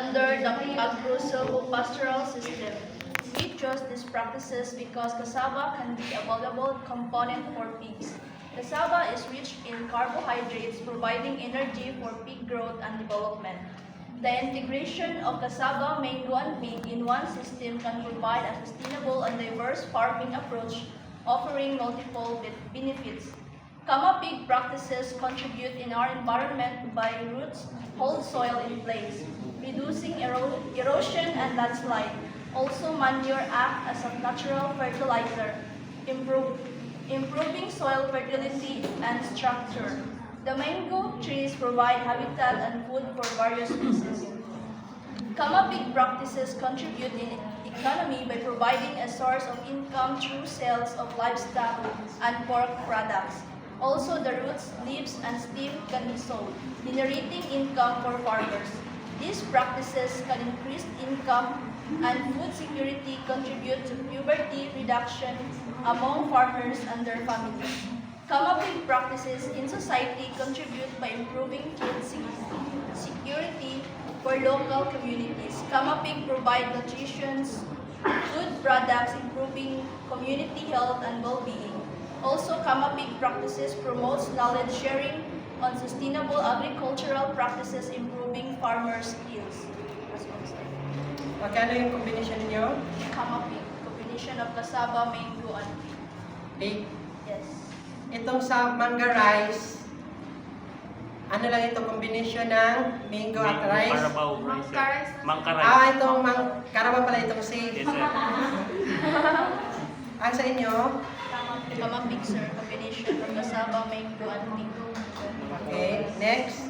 under the agro-silvopastoral system. We chose these practices because cassava can be a valuable component for pigs. Cassava is rich in carbohydrates, providing energy for pig growth and development. The integration of cassava, mango, and pig in one system can provide a sustainable and diverse farming approach, offering multiple benefits. Kama pig practices contribute in our environment by roots hold soil in place, reducing erosion and landslide. Also, manure act as a natural fertilizer, improving soil fertility and structure. The mango trees provide habitat and food for various species. Kama pig practices contribute in economy by providing a source of income through sales of livestock and pork products. Also, the roots, leaves, and stem can be sold, generating income for farmers. These practices can increase income and food security, contribute to poverty reduction among farmers and their families. Kama pig practices in society contribute by improving food security for local communities. Kama pig provide nutrition, food products, improving community health and well-being. Also, Kama pig practices promotes knowledge sharing on sustainable agricultural practices, improving farmers' skills. Magkano yung combination ninyo? Kama pig, combination of cassava, mango, and Pig. yes. Itong sa manga rice, ano lang ito, combination ng mango at rice? Carabao rice. Mangka rice. Mangka rice. Ah, itong karaba pala itong seed. Yes, sir. Ang sa inyo? Kama pig, sir, combination of cassava, mango, and pig. Okay, next.